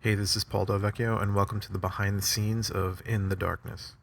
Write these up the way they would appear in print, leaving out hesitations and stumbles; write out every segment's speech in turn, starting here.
Hey, this is Paul Del Vecchio, and welcome to the behind the scenes of In the Darkness.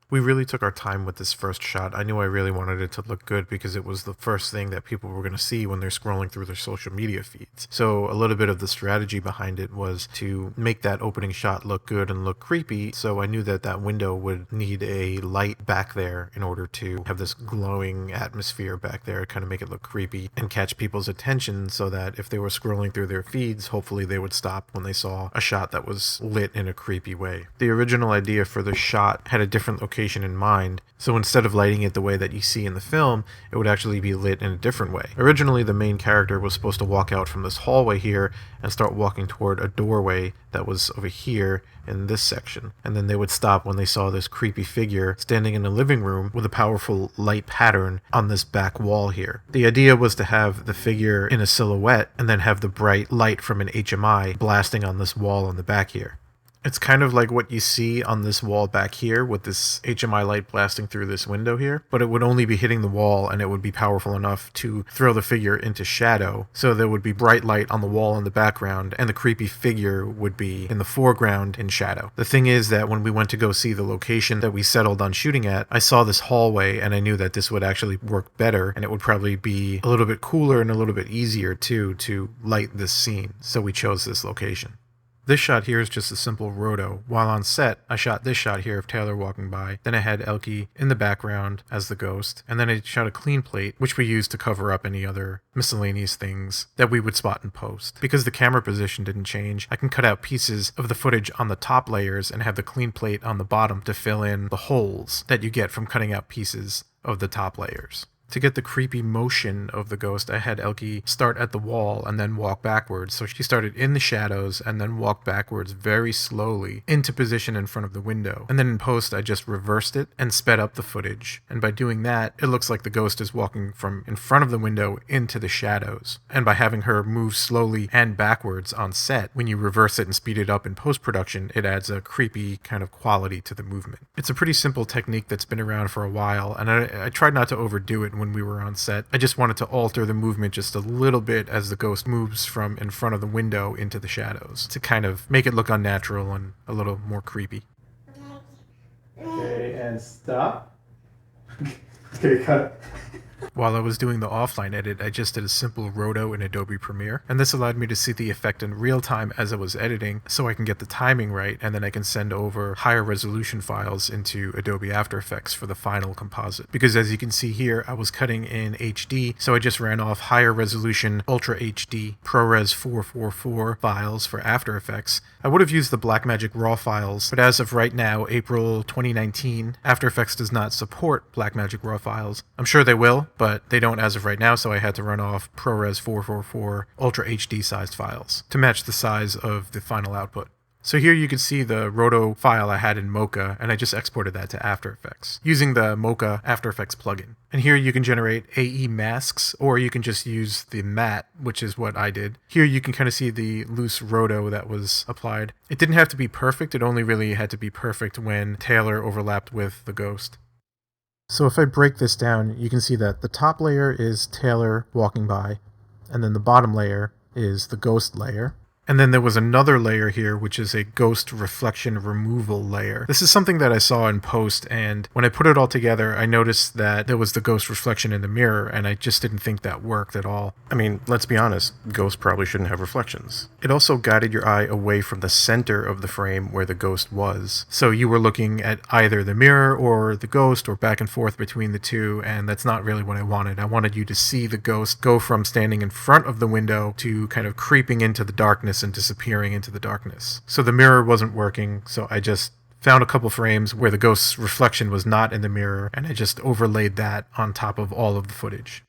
We really took our time with this first shot. I knew I really wanted it to look good because it was the first thing that people were going to see when they're scrolling through their social media feeds. So a little bit of the strategy behind it was to make that opening shot look good and look creepy. So I knew that that window would need a light back there in order to have this glowing atmosphere back there, kind of make it look creepy and catch people's attention so that if they were scrolling through their feeds, hopefully they would stop when they saw a shot that was lit in a creepy way. The original idea for the shot had a different location in mind, so instead of lighting it the way that you see in the film, it would actually be lit in a different way. Originally, the main character was supposed to walk out from this hallway here and start walking toward a doorway that was over here in this section, and then they would stop when they saw this creepy figure standing in a living room with a powerful light pattern on this back wall here. The idea was to have the figure in a silhouette and then have the bright light from an HMI blasting on this wall in the back here. It's kind of like what you see on this wall back here with this HMI light blasting through this window here, but it would only be hitting the wall and it would be powerful enough to throw the figure into shadow. So there would be bright light on the wall in the background and the creepy figure would be in the foreground in shadow. The thing is that when we went to go see the location that we settled on shooting at, I saw this hallway and I knew that this would actually work better and it would probably be a little bit cooler and a little bit easier too to light this scene. So we chose this location. This shot here is just a simple roto. While on set, I shot this shot here of Taylor walking by. Then I had Elke in the background as the ghost. And then I shot a clean plate, which we used to cover up any other miscellaneous things that we would spot in post. Because the camera position didn't change, I can cut out pieces of the footage on the top layers and have the clean plate on the bottom to fill in the holes that you get from cutting out pieces of the top layers. To get the creepy motion of the ghost, I had Elke start at the wall and then walk backwards. So she started in the shadows and then walked backwards very slowly into position in front of the window. And then in post, I just reversed it and sped up the footage. And by doing that, it looks like the ghost is walking from in front of the window into the shadows. And by having her move slowly and backwards on set, when you reverse it and speed it up in post-production, it adds a creepy kind of quality to the movement. It's a pretty simple technique that's been around for a while, and I tried not to overdo it when we were on set. I just wanted to alter the movement just a little bit as the ghost moves from in front of the window into the shadows to kind of make it look unnatural and a little more creepy. Okay, and stop. Okay, cut. While I was doing the offline edit, I just did a simple roto in Adobe Premiere, and this allowed me to see the effect in real time as I was editing, so I can get the timing right, and then I can send over higher resolution files into Adobe After Effects for the final composite. Because as you can see here, I was cutting in HD, so I just ran off higher resolution Ultra HD ProRes 444 files for After Effects. I would have used the Blackmagic RAW files, but as of right now, April 2019, After Effects does not support Blackmagic RAW files. I'm sure they will, but they don't as of right now, so I had to run off ProRes 444 Ultra HD sized files to match the size of the final output. So here you can see the roto file I had in Mocha, and I just exported that to After Effects using the Mocha After Effects plugin. And here you can generate AE masks, or you can just use the matte, which is what I did. Here you can kind of see the loose roto that was applied. It didn't have to be perfect, it only really had to be perfect when Taylor overlapped with the ghost. So if I break this down, you can see that the top layer is Taylor walking by, and then the bottom layer is the ghost layer. And then there was another layer here, which is a ghost reflection removal layer. This is something that I saw in post, and when I put it all together, I noticed that there was the ghost reflection in the mirror, and I just didn't think that worked at all. I mean, let's be honest, ghosts probably shouldn't have reflections. It also guided your eye away from the center of the frame where the ghost was. So you were looking at either the mirror or the ghost or back and forth between the two, and that's not really what I wanted. I wanted you to see the ghost go from standing in front of the window to kind of creeping into the darkness and disappearing into the darkness. So the mirror wasn't working, so I just found a couple frames where the ghost's reflection was not in the mirror, and I just overlaid that on top of all of the footage.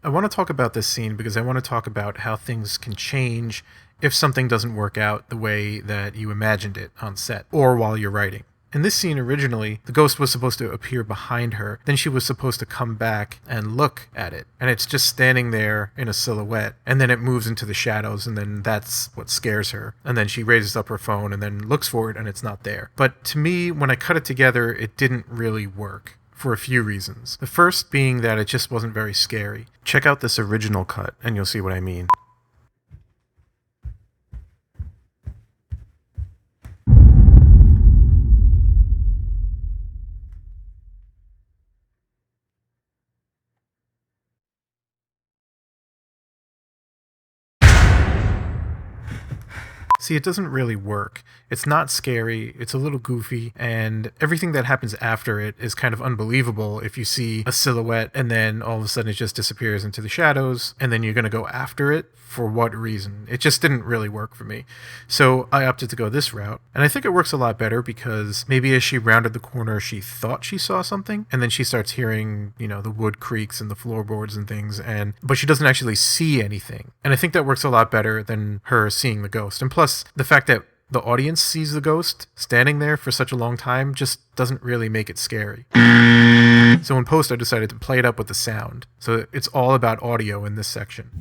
I want to talk about this scene because I want to talk about how things can change if something doesn't work out the way that you imagined it on set or while you're writing. In this scene originally, the ghost was supposed to appear behind her, then she was supposed to come back and look at it, and it's just standing there in a silhouette, and then it moves into the shadows, and then that's what scares her, and then she raises up her phone and then looks for it and it's not there. But to me, when I cut it together, it didn't really work. For a few reasons. The first being that it just wasn't very scary. Check out this original cut and you'll see what I mean. See, it doesn't really work. It's not scary, it's a little goofy, and everything that happens after it is kind of unbelievable if you see a silhouette and then all of a sudden it just disappears into the shadows, and then you're going to go after it. For what reason? It just didn't really work for me. So I opted to go this route, and I think it works a lot better because maybe as she rounded the corner, she thought she saw something, and then she starts hearing, the wood creaks and the floorboards and things, but she doesn't actually see anything. And I think that works a lot better than her seeing the ghost. And plus, the fact that the audience sees the ghost standing there for such a long time just doesn't really make it scary. So in post, I decided to play it up with the sound. So it's all about audio in this section.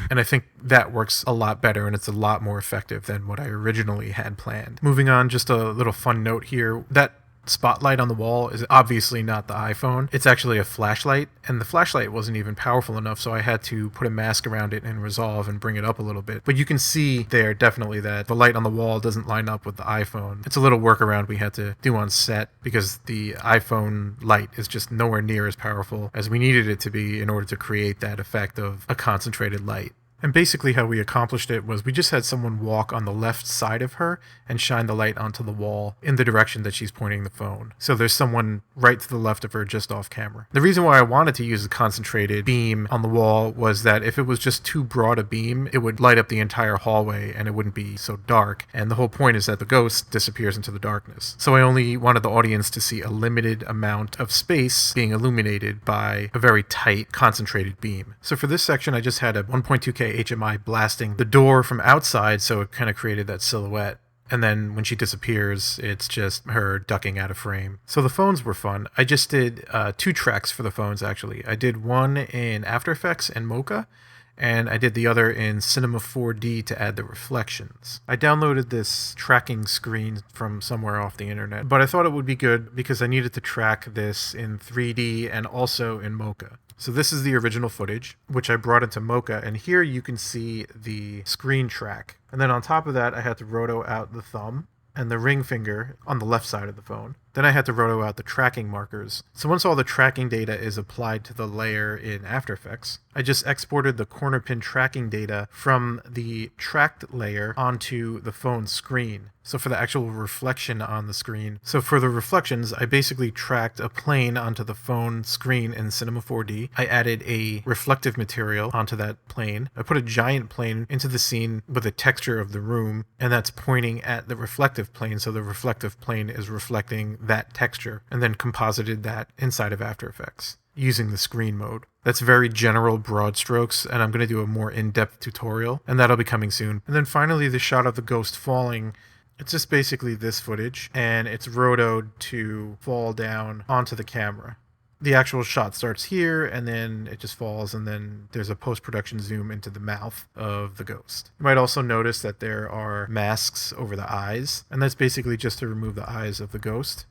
And I think that works a lot better and it's a lot more effective than what I originally had planned. Moving on, just a little fun note here. That spotlight on the wall is obviously not the iPhone. It's actually a flashlight, and the flashlight wasn't even powerful enough, so I had to put a mask around it and resolve and bring it up a little bit. But you can see there definitely that the light on the wall doesn't line up with the iPhone. It's a little workaround we had to do on set because the iPhone light is just nowhere near as powerful as we needed it to be in order to create that effect of a concentrated light. And basically how we accomplished it was we just had someone walk on the left side of her and shine the light onto the wall in the direction that she's pointing the phone. So there's someone right to the left of her just off camera. The reason why I wanted to use a concentrated beam on the wall was that if it was just too broad a beam, it would light up the entire hallway and it wouldn't be so dark. And the whole point is that the ghost disappears into the darkness. So I only wanted the audience to see a limited amount of space being illuminated by a very tight concentrated beam. So for this section, I just had a 1.2K HMI blasting the door from outside, so it kind of created that silhouette. And then when she disappears, it's just her ducking out of frame. So the phones were fun. I just did 2 tracks for the phones, actually. I did one in After Effects and Mocha, and I did the other in Cinema 4D to add the reflections. I downloaded this tracking screen from somewhere off the internet, but I thought it would be good because I needed to track this in 3D and also in Mocha. So this is the original footage, which I brought into Mocha, and here you can see the screen track. And then on top of that, I had to roto out the thumb and the ring finger on the left side of the phone. Then I had to roto out the tracking markers. So once all the tracking data is applied to the layer in After Effects, I just exported the corner pin tracking data from the tracked layer onto the phone screen. So for the actual reflection on the screen. So for the reflections, I basically tracked a plane onto the phone screen in Cinema 4D. I added a reflective material onto that plane. I put a giant plane into the scene with a texture of the room, and that's pointing at the reflective plane. So the reflective plane is reflecting that texture, and then composited that inside of After Effects using the screen mode. That's very general broad strokes, and I'm going to do a more in-depth tutorial, and that'll be coming soon. And then finally, the shot of the ghost falling. It's just basically this footage, and it's rotoed to fall down onto the camera. The actual shot starts here, and then it just falls, and then there's a post-production zoom into the mouth of the ghost. You might also notice that there are masks over the eyes, and that's basically just to remove the eyes of the ghost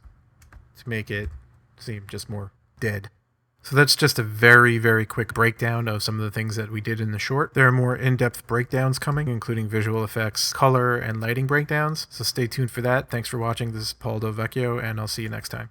to make it seem just more dead. So that's just a very, very quick breakdown of some of the things that we did in the short. There are more in-depth breakdowns coming, including visual effects, color, and lighting breakdowns. So stay tuned for that. Thanks for watching. This is Paul Del Vecchio, and I'll see you next time.